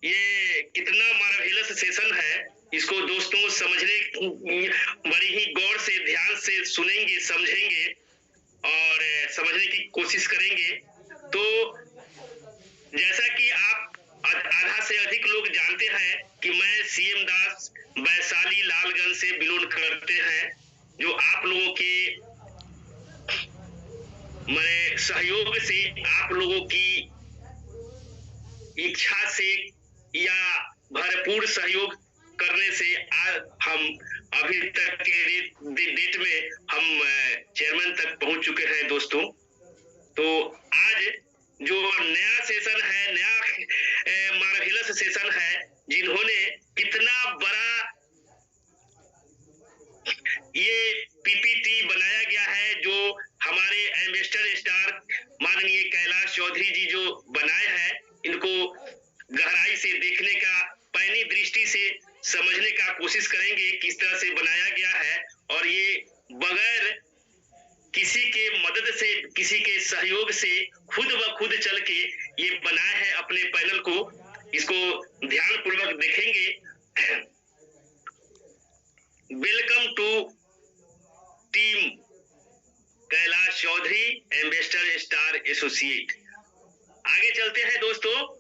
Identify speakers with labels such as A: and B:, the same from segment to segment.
A: ये कितना marvellous session है, इसको दोस्तों समझने बड़ी ही गौर से ध्यान से सुनेंगे, समझेंगे और समझने की कोशिश करेंगे। तो जैसा कि आप आधा से अधिक लोग जानते हैं कि मैं सीएम दास वैशाली लालगंज से बिलोंग करते हैं, जो आप लोगों के मैं सहयोग से, आप लोगों की इच्छा से या भरपूर सहयोग करने से आज हम अभी तक के डेट में हम चेयरमैन तक पहुंच चुके हैं दोस्तों। तो आज जो नया सेशन है, नया मार्वेलस सेशन है, जिन्होंने कितना बड़ा ये पीपीटी बनाया गया है, जो हमारे एम्बेसडर स्टार माननीय कैलाश चौधरी जी जो बनाए हैं, इनको गहराई से देखने का, पैनी दृष्टि से समझने का कोशिश करेंगे किस तरह से बनाया गया है। और ये बगैर किसी के मदद से, किसी के सहयोग से खुद ब खुद चल के ये बनाए हैं अपने पैनल को। इसको ध्यान पूर्वक देखेंगे। Welcome to team Kailash Chaudhary, ambassador star associate. आगे चलते हैं दोस्तों।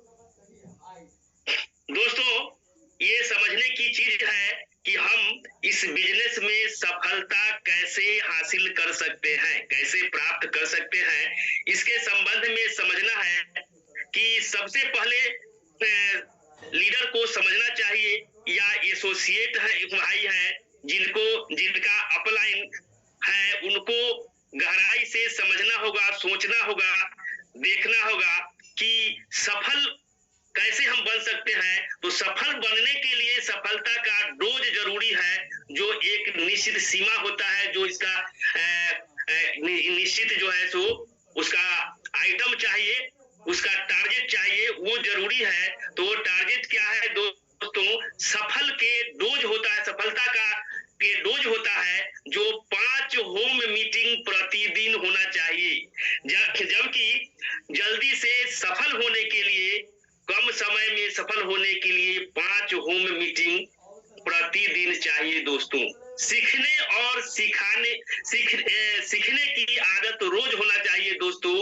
A: ये समझने की चीज है कि हम इस बिजनेस में सफलता कैसे हासिल कर सकते हैं, कैसे प्राप्त कर सकते हैं, इसके संबंध में समझना है कि सबसे पहले लीडर को समझना चाहिए या एसोसिएट है भाई है जिनका अपलाइन है, उनको गहराई से समझना होगा, सोचना होगा, देखना होगा कि सफल कैसे हम बन सकते हैं। तो सफल बनने के लिए सफलता का डोज जरूरी है, जो एक निश्चित सीमा होता है, जो इसका निश्चित जो है सो उसका आइटम चाहिए, उसका टारगेट चाहिए, वो जरूरी है। तो वो टारगेट क्या है दोस्तों? सफल के डोज होता है, सफलता का के डोज होता है जो 5 होम मीटिंग प्रतिदिन होना चाहिए। जबकि जल्दी से सफल होने के लिए, कम समय में सफल होने के लिए 5 होम मीटिंग प्रतिदिन चाहिए दोस्तों। सीखने और सीखने की आदत रोज होना चाहिए दोस्तों।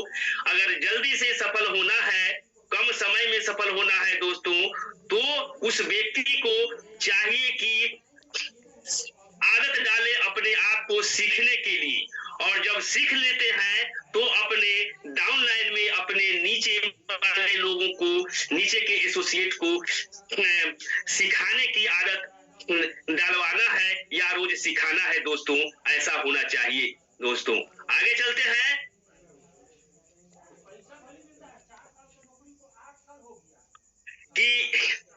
A: अगर जल्दी से सफल होना है, कम समय में सफल होना है दोस्तों, तो उस व्यक्ति को चाहिए कि आदत डाले अपने आप को सीखने के लिए। और जब सीख लेते हैं तो अपने डाउनलाइन में, अपने नीचे वाले लोगों को, नीचे के एसोसिएट को सिखाने की आदत डालवाना है या रोज सिखाना है दोस्तों। ऐसा होना चाहिए दोस्तों। आगे चलते हैं कि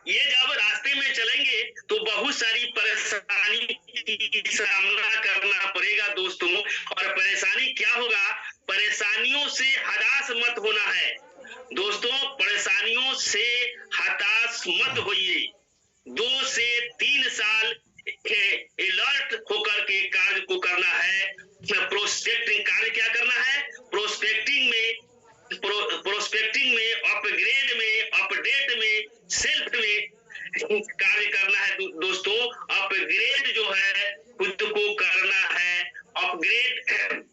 A: ये जब रास्ते में चलेंगे तो बहुत सारी परेशानी की सामना करना पड़ेगा दोस्तों। और परेशानी क्या होगा? परेशानियों से हताश मत होना है दोस्तों, परेशानियों से हताश मत होइए। 2 से 3 साल अलर्ट होकर के कार्य को करना है। प्रोस्पेक्टिंग कार्य क्या करना है? प्रोस्पेक्टिंग में, अपग्रेड में, अपडेट में, सेल्फ में कार्य करना है दोस्तों। अपग्रेड जो है खुद को करना है, अपग्रेड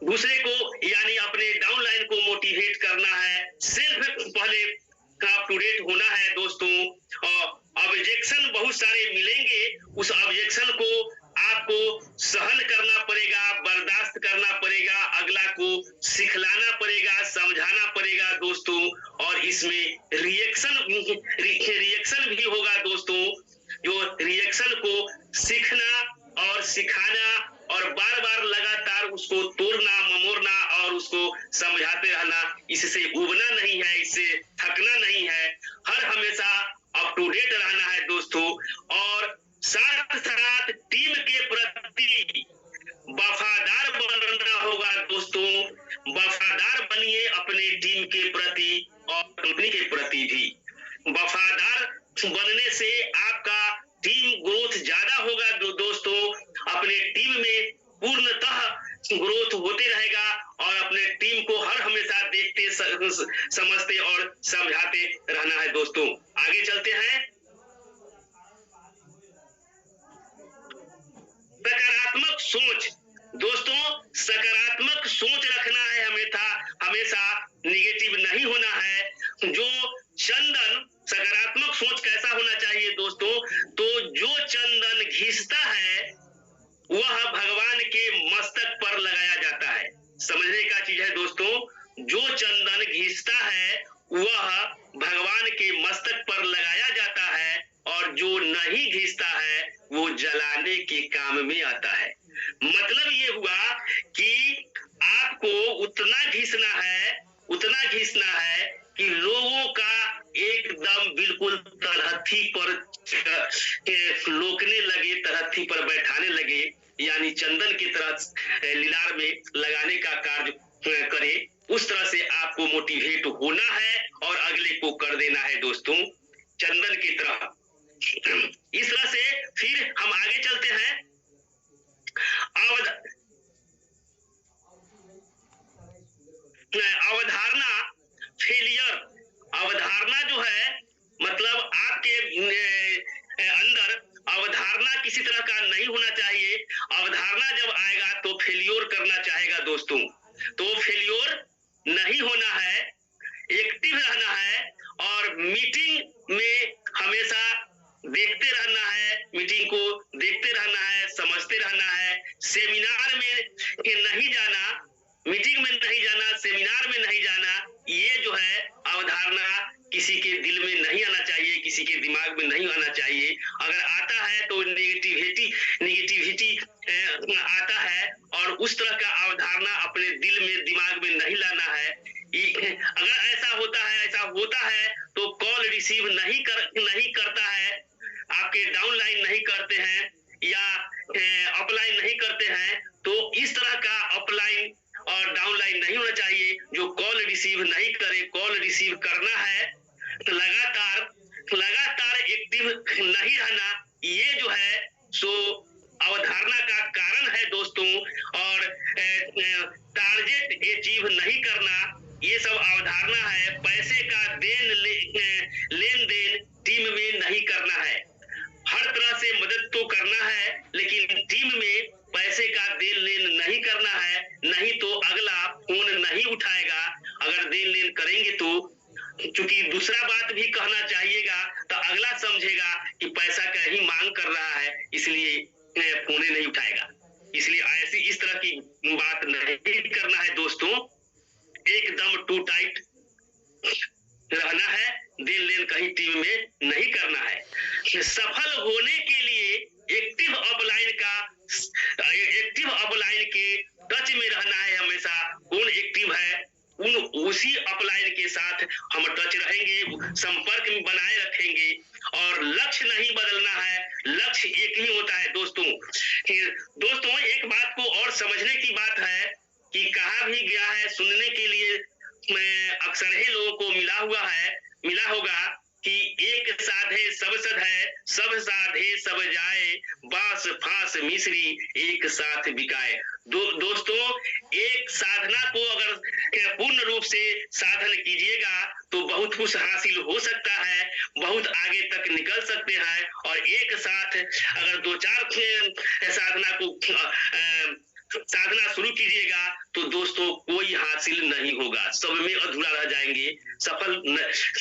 A: दूसरे को यानी अपने डाउनलाइन को मोटिवेट करना है, सेल्फ पहले अप टू डेट होना है दोस्तों। और ऑब्जेक्शन बहुत सारे मिलेंगे, उस ऑब्जेक्शन को आपको सहन करना पड़ेगा, बर्दाश्त करना पड़ेगा, अगला को सिखलाना पड़ेगा, समझाना पड़ेगा दोस्तों। और इसमें रिएक्शन भी होगा दोस्तों। जो रिएक्शन को सीखना और सिखाना और बार बार लगातार उसको तोड़ना, ममोड़ना और उसको समझाते रहना, इससे उबना नहीं है, इससे थकना नहीं है। हर हमेशा अप टू डेट रहना है दोस्तों। और साथ साथ टीम के प्रति वफादार बनना होगा दोस्तों। वफादार बनिए अपने टीम के प्रति और कंपनी के प्रति भी। वफादार बनने से आपका टीम ग्रोथ ज्यादा होगा दोस्तों। अपने टीम में पूर्णतः ग्रोथ होते रहेगा और अपने टीम को हर हमेशा देखते, समझते और समझाते रहना है दोस्तों। आगे चलते हैं। सकारात्मक सोच दोस्तों, सकारात्मक सोच रखना है हमेशा, हमेशा निगेटिव नहीं होना है। जो चंदन, सकारात्मक सोच कैसा होना चाहिए दोस्तों, तो जो चंदन घिसता है वह भगवान के मस्तक पर लगाया जाता है। समझने का चीज है दोस्तों, जो चंदन घिसता है वह भगवान के मस्तक पर लगाया जाता है, और जो नहीं घिसता है वो जलाने के काम में आता है। मतलब ये हुआ कि आपको उतना घिसना है, उतना घिसना है कि लोगों का एकदम बिल्कुल तरहथी पर लोकने लगे, तरहथी पर बैठाने लगे, यानी चंदन की तरह लीलार में लगाने का कार्य करे। उस तरह से आपको मोटिवेट होना है और अगले को कर देना है दोस्तों, चंदन की तरह। इस तरह से फिर हम आगे चलते हैं। अवधारणा फेलियर, अवधारणा जो है मतलब आपके अंदर अवधारणा किसी तरह का नहीं होना चाहिए। अवधारणा जब आएगा तो फेलियर करना चाहेगा दोस्तों, तो फेलियर नहीं होना है, एक्टिव रहना है और मीटिंग में हमेशा देखते रहना है, मीटिंग को देखते रहना है, समझते रहना है। सेमिनार में नहीं जाना, मीटिंग में नहीं जाना, सेमिनार में नहीं जाना, ये जो है अवधारणा किसी के दिल में नहीं आना चाहिए, किसी के दिमाग में नहीं आना चाहिए। अगर आता है तो नेगेटिविटी आता है, और उस तरह का अवधारणा अपने दिल में, दिमाग में नहीं लाना है। अगर ऐसा होता है तो कॉल रिसीव नहीं करता है, आपके डाउनलाइन नहीं करते हैं या अपलाइन नहीं करते हैं, तो इस तरह का अपलाइन और डाउनलाइन नहीं होना चाहिए। जो कॉल रिसीव नहीं करे, कॉल रिसीव करना है, लगातार एक्टिव नहीं रहना, ये जो है सो अवधारणा का कारण है दोस्तों। और टारगेट अचीव नहीं करना, ये सब अवधारणा है। पैसे का लेन देन टीम में नहीं करना है। हर तरह से मदद तो करना है, लेकिन टीम में पैसे का देन लेन नहीं करना है, नहीं तो अगला फोन नहीं उठाएगा। अगर देन लेन करेंगे तो, क्योंकि दूसरा बात भी कहना चाहिएगा तो अगला समझेगा कि पैसा का ही मांग कर रहा है, इसलिए फोन नहीं उठाएगा। इसलिए ऐसी इस तरह की बात नहीं करना है दोस्तों, एकदम टू टाइट रहना है, देन लेन कहीं टीम में नहीं करना है। सफल होने के लिए एक्टिव अपलाइन के टच में रहना है हमेशा। कौन एक्टिव है उसी अपलाइन के साथ हम टच रहेंगे, संपर्क में बनाए रखेंगे, और लक्ष्य नहीं बदलना है, लक्ष्य एक ही होता है दोस्तों। दोस्तों एक बात को और समझने की बात है कि कहा भी गया है, सुनने के लिए अक्सर ही लोगों को मिला होगा कि एक साधे सब सधे, सब साधे सब जाए, बांस फांस मिश्री एक साथ बिकाए। दोस्तों एक साधना को अगर पूर्ण रूप से साधन कीजिएगा तो बहुत कुछ हासिल हो सकता है, बहुत आगे तक निकल सकते हैं। और एक साथ अगर दो चार साधना को साधना शुरू कीजिएगा तो दोस्तों कोई हासिल नहीं होगा, सब में अधूरा रह जाएंगे, सफल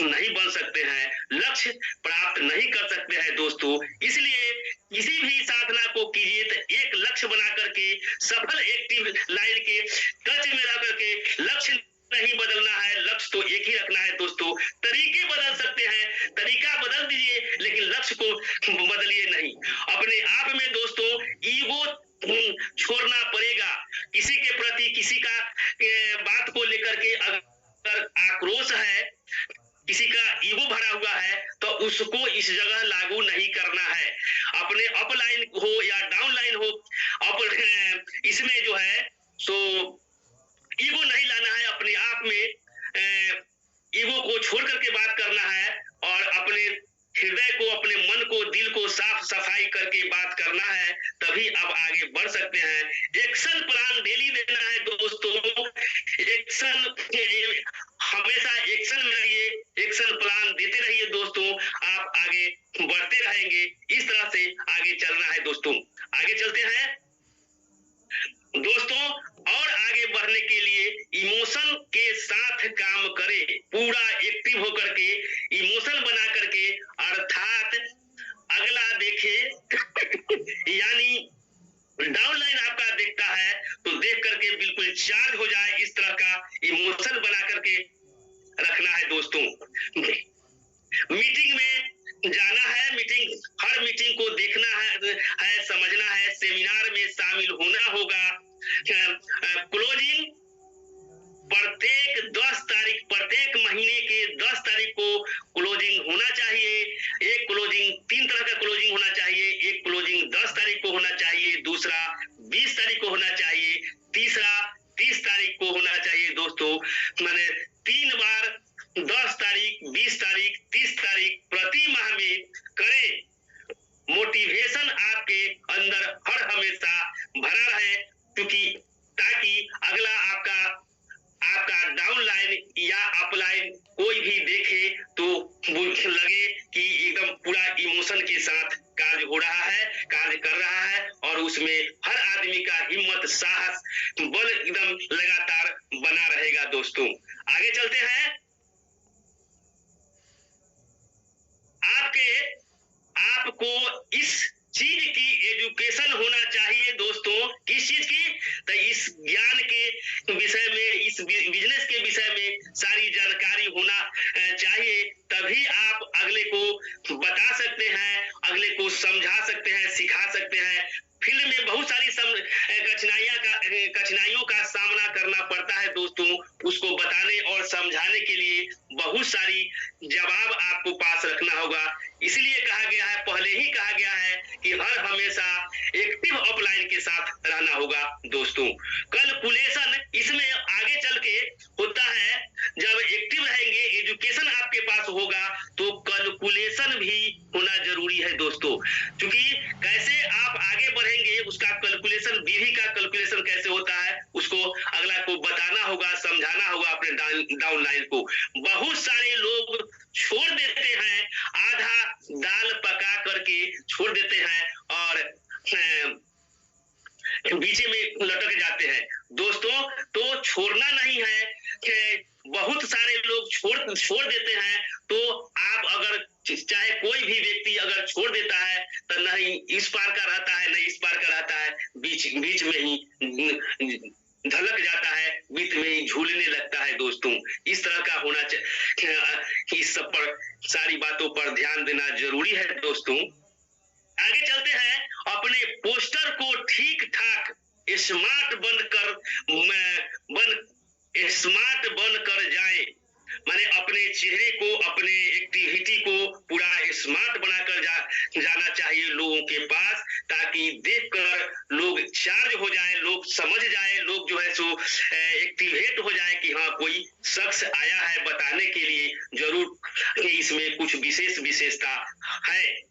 A: नहीं बन सकते हैं, लक्ष्य प्राप्त नहीं कर सकते हैं दोस्तों। इसलिए किसी भी साधना को कीजिए तो एक लक्ष्य बना करके, सफल एक्टिव लाइन के टच में रह करके, लक्ष्य नहीं बदलना है, लक्ष्य तो एक ही रखना है दोस्तों। तरीके बदल सकते हैं, तरीका बदल दीजिए, लेकिन लक्ष्य को बदलिए नहीं। अपने आप में दोस्तों ईगो छोड़ना पड़ेगा। किसी के प्रति, किसी का बात को लेकर के अगर आक्रोश है, किसी का ईगो भरा हुआ है, तो उसको इस जगह लागू नहीं करना है। अपने अपलाइन हो या डाउनलाइन हो, इसमें जो है सो ईगो नहीं लाना है। अपने आप में ईगो को छोड़ करके बात करना है, और अपने हृदय को, अपने मन को, दिल को साफ सफाई करके बात करना है, तभी आप आगे बढ़ सकते हैं। एक्शन प्लान डेली देना है दोस्तों, एक्शन हमेशा एक्शन में रहिए, एक्शन प्लान देते रहिए। चलना है दोस्तों। आगे चलते हैं दोस्तों, और आगे बढ़ने के लिए इमोशन के साथ काम करें, पूरा एक्टिव होकर के, इमोशन बना करके, अर्थात अगला देखे यानी डाउनलाइन आपका देखता है तो देख करके बिल्कुल चार्ज हो जाए, इस तरह का इमोशन बना करके रखना है दोस्तों। मीटिंग में जाना है, हर मीटिंग को देखना है, समझना है, सेमिनार में शामिल होना होगा। क्लोजिंग प्रत्येक महीने के 10 तारीख को क्लोजिंग होना चाहिए। एक क्लोजिंग 3 तरह का क्लोजिंग होना चाहिए, एक क्लोजिंग 10 तारीख को होना चाहिए, दूसरा 20 तारीख को होना चाहिए, तीसरा 30 तारीख को होना चाहिए दोस्तों। मैंने 3 बार 10 तारीख, 20 तारीख, 30 तारीख प्रति माह में करें। मोटिवेशन आपके अंदर हर हमेशा भरा रहे, क्योंकि ताकि अगला आपका डाउनलाइन या अपलाइन कोई भी देखे तो लगे कि एकदम पूरा इमोशन के साथ कार्य हो रहा है, कार्य कर रहा है, और उसमें हर आदमी का हिम्मत, साहस, बल एकदम लगातार बना रहेगा दोस्तों। आगे चलते हैं। आपको इस चीज की एजुकेशन होना चाहिए दोस्तों। किस चीज की? तो इस ज्ञान के विषय में, इस बिजनेस के विषय में सारी जानकारी होना चाहिए, तभी आप अगले को बता सकते हैं, अगले को समझा सकते हैं, सिखा सकते हैं। फील्ड में बहुत सारी कठिनाइयों का सामना करना पड़ता है दोस्तों, उसको बताने और समझाने के लिए बहुत सारी जवाब आपको पास रखना होगा। इसलिए कहा गया है, पहले ही कहा गया है कि हर हमेशा एक्टिव अपलाइन के साथ रहना होगा दोस्तों। कैलकुलेशन इसमें आगे चल के होता है, जब एक्टिव रहेंगे, एजुकेशन आपके पास होगा तो कैलकुलेशन भी होना जरूरी है दोस्तों। क्योंकि कैसे आप आगे बढ़ेंगे, उसका कैलकुलेशन, विधि का कैलकुलेशन कैसे होता है, उसको अगला को बताना होगा, समझाना होगा अपने डाउनलाइन को। बहुत सारे लोग छोड़ देते हैं, आधा दाल पका करके छोड़ देते हैं और बीच में लटक जाते हैं दोस्तों। तो छोड़ना नहीं है, बहुत सारे लोग छोड़ देते हैं। तो आप अगर, चाहे कोई भी व्यक्ति अगर छोड़ देता है तो नहीं इस पार का रहता है, नहीं इस पार का रहता है, बीच में ही धलक जाता है, बीच में ही झूलने लगता है दोस्तों। इस तरह का होना चाहिए, इस सब पर, सारी बातों पर ध्यान देना जरूरी है दोस्तों। आगे चलते हैं। अपने पोस्टर को ठीक ठाक स्मार्ट बन कर जाए, माने अपने चेहरे को, अपने एक्टिविटी को पूरा स्मार्ट बनाकर जाना चाहिए लोगों के पास, ताकि देखकर लोग चार्ज हो जाए, लोग समझ जाए, लोग जो है सो एक्टिवेट हो जाए कि हाँ कोई शख्स आया है बताने के लिए, जरूर कि इसमें कुछ विशेषता है।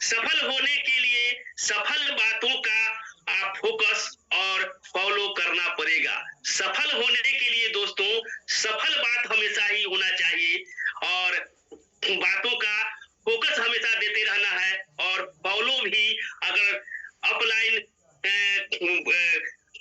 A: सफल होने के लिए सफल बातों का आप फोकस और फॉलो करना पड़ेगा। सफल होने के लिए दोस्तों सफल बात हमेशा ही होना चाहिए, और बातों का फोकस हमेशा देते रहना है, और फॉलो भी, अगर अपलाइन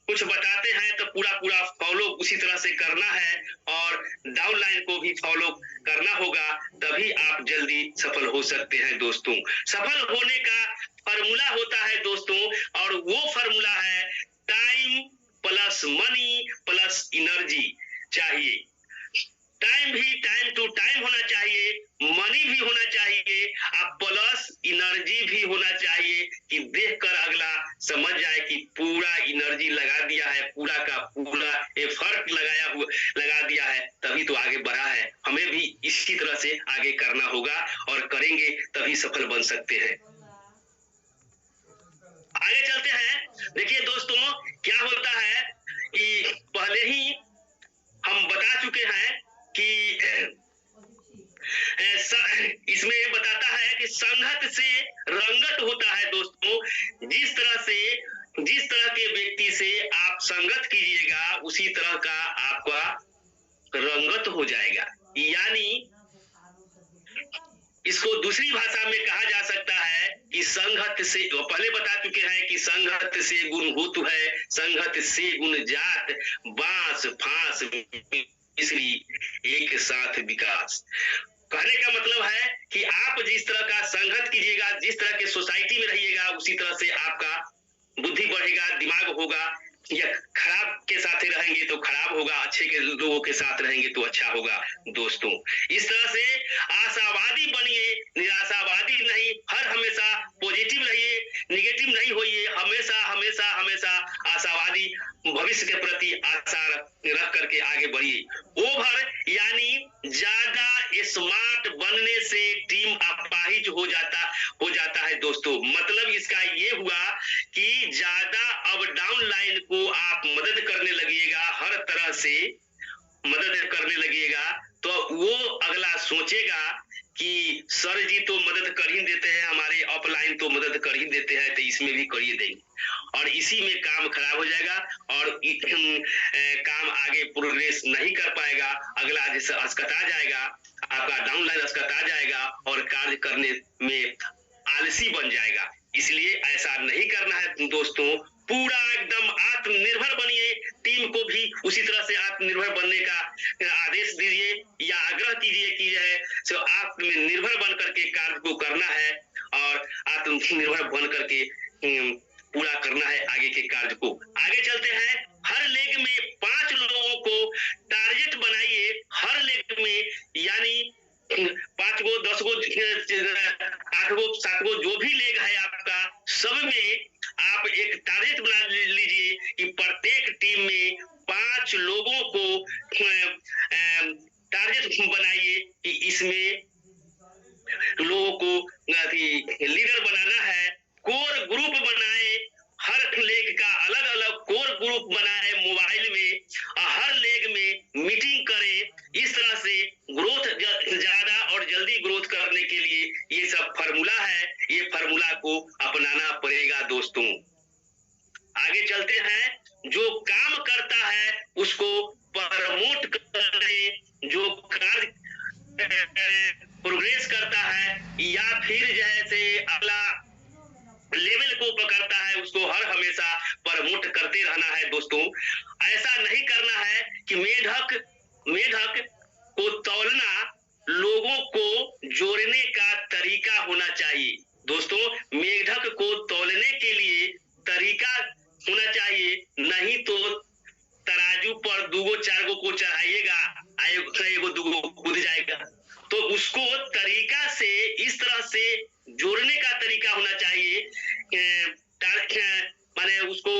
A: कुछ बताते हैं तो पूरा फॉलो उसी तरह से करना है, और डाउनलाइन को भी फॉलो करना होगा, तभी आप जल्दी सफल हो सकते हैं दोस्तों। सफल होने का फॉर्मूला होता है दोस्तों, और वो फॉर्मूला है time plus money plus energy चाहिए। टाइम भी टाइम टू टाइम होना चाहिए, मनी भी होना चाहिए, अब प्लस एनर्जी भी होना चाहिए, कि देखकर अगला समझ जाए कि पूरा एनर्जी लगा दिया है, पूरा का पूरा एफर्ट लगा दिया है, तभी तो आगे बढ़ा है। हमें भी इसी तरह से आगे करना होगा, और करेंगे तभी सफल बन सकते हैं। आगे चलते हैं। देखिए दोस्तों, क्या होता है कि पहले ही हम बता चुके हैं कि इसमें बताता है कि संगत से रंगत होता है दोस्तों। जिस तरह के व्यक्ति से आप संगत कीजिएगा, उसी तरह का आपका रंगत हो जाएगा। यानी इसको दूसरी भाषा में कहा जा सकता है कि संगत से, पहले बता चुके हैं कि संगत से गुण भूत है, संगत से गुण जात, बांस फांस मिश्री एक साथ विकास। कहने का मतलब है कि आप जिस तरह का संगत कीजिएगा, जिस तरह के सोसाइटी में रहिएगा, उसी तरह से आपका बुद्धि बढ़ेगा, दिमाग होगा। या खराब के साथ रहेंगे तो खराब होगा, अच्छे के लोगों के साथ रहेंगे तो अच्छा होगा दोस्तों। इस तरह से आशावादी बनिए, निराशावादी नहीं, हर हमेशा पॉजिटिव रहिए, निगेटिव नहीं होइए, हमेशा हमेशा हमेशा आशावादी, भविष्य के प्रति आशा रख करके आगे बढ़िए। ओवर यानी ज्यादा स्मार्ट बनने से टीम अपाहिज हो जाता है दोस्तों। मतलब इसका ये हुआ कि ज्यादा अब डाउन लाइन को आप मदद करने लगिएगा, हर तरह से मदद करने लगिएगा, तो वो अगला सोचेगा कि सर जी तो मदद कर ही देते हैं, हमारे अपलाइन तो मदद कर ही देते हैं, तो इसमें भी करिए देंगे, और इसी में काम खराब हो जाएगा और काम आगे प्रोग्रेस नहीं कर पाएगा। अगला जैसे अस्कता जाएगा, आपका डाउनलाइन अस्कता जाएगा और कार्य करने में आलसी बन जाएगा। इसलिए ऐसा नहीं करना है दोस्तों, पूरा एकदम आत्मनिर्भर बनिए, टीम को भी उसी तरह से आत्मनिर्भर बनने का आदेश दीजिए या आग्रह कीजिए कि जो आत्मनिर्भर बन करके कार्य को करना है और आत्मनिर्भर बन करके पूरा करना है आगे के कार्य को। आगे चलते हैं, हर लेग में 5 लोगों को टारगेट बनाइए, हर लेग में, यानी 5 गो 10 गो 8 गो 7 गो जो भी लेग है आपका, सब में आप एक टारगेट बना लीजिए कि प्रत्येक टीम में 5 लोगों को टारगेट बनाइए कि इसमें लोगों को लीडर बनाना है। कोर ग्रुप बनाए, हर लेग का अलग अलग कोर ग्रुप बनाए मोबाइल में, हर लेग में मीटिंग करें। इस तरह से ग्रोथ ज्यादा और जल्दी ग्रोथ करने के लिए ये सब फार्मूला है, ये फार्मूला को अपनाना पड़ेगा दोस्तों। आगे चलते हैं, जो काम करता है उसको प्रमोट करें, जो कार्य प्रोग्रेस करता है या फिर जैसे अगला लेवल को पकड़ता है उसको हर हमेशा प्रमोट करते रहना है दोस्तों। ऐसा नहीं करना है कि मेढक को तौलना, लोगों को जोड़ने का तरीका होना चाहिए दोस्तों। मेढक को तौलने के लिए तरीका होना चाहिए, नहीं तो तराजू पर 2 गो 4 गो को चढ़ाइएगा, एगो 2 गो कूद जाएगा। तो उसको तरीका से, इस तरह से जोड़ने का तरीका होना चाहिए, माने उसको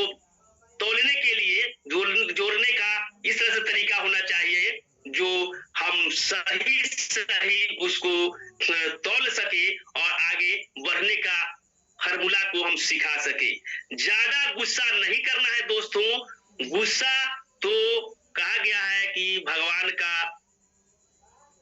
A: तोलने के लिए जोड़ने का इस तरह से तरीका होना चाहिए जो हम सही उसको तौल सके और आगे बढ़ने का फार्मूला को हम सिखा सके। ज्यादा गुस्सा नहीं करना है दोस्तों। गुस्सा तो कहा गया है कि भगवान का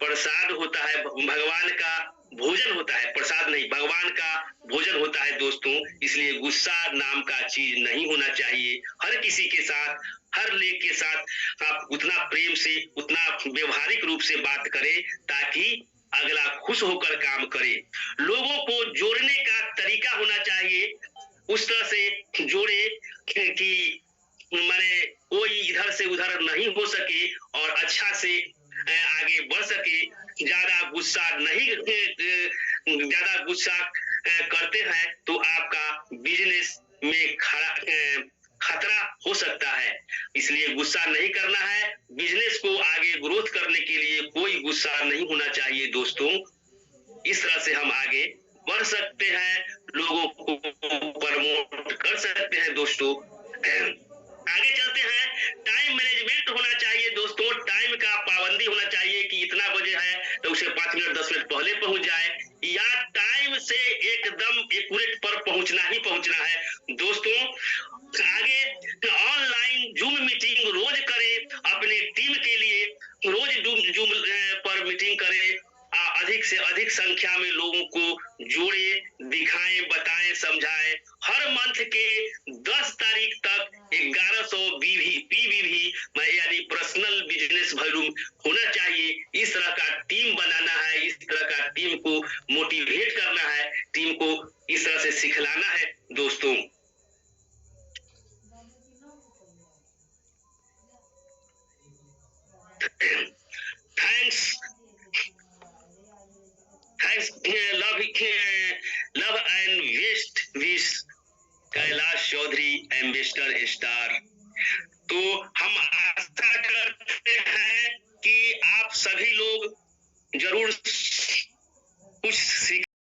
A: प्रसाद होता है, भगवान का भोजन होता है, प्रसाद नहीं, भगवान का भोजन होता है दोस्तों। इसलिए गुस्सा नाम का चीज नहीं होना चाहिए। हर किसी के साथ, हर लेग के साथ आप उतना प्रेम से, उतना व्यवहारिक रूप से बात करें ताकि अगला खुश होकर काम करे। लोगों को जोड़ने का तरीका होना चाहिए, उस तरह से जोड़े कि माने कोई इधर से उधर नहीं हो सके और अच्छा से आगे बढ़ सके। ज्यादा गुस्सा करते हैं तो आपका बिजनेस में खतरा हो सकता है, इसलिए गुस्सा नहीं करना है। बिजनेस को आगे ग्रोथ करने के लिए कोई गुस्सा नहीं होना चाहिए दोस्तों। इस तरह से हम आगे बढ़ सकते हैं, लोगों को प्रमोट कर सकते हैं दोस्तों। आगे चलते हैं, टाइम मैनेजमेंट होना चाहिए दोस्तों। टाइम का पाबंदी होना चाहिए कि इतना बजे है तो उसे 5 मिनट 10 मिनट पहले पहुंच जाए, या टाइम से एकदम एक्यूरेट पर पहुंचना ही पहुंचना है दोस्तों। आगे ऑनलाइन जूम मीटिंग रोज करें, अपने टीम के लिए रोज जूम पर मीटिंग करें, अधिक से अधिक संख्या में लोगों को जोड़े, दिखाएं, बताएं, समझाएं। हर मंथ के 10 तारीख तक 1100 पीवी भी यानी पर्सनल बिजनेस वॉल्यूम होना चाहिए। इस तरह का टीम बनाना है, इस तरह का टीम को मोटिवेट करना है, टीम को इस तरह से सिखलाना है दोस्तों। Thanks love and best wish Kailash Chaudhary ambassador star.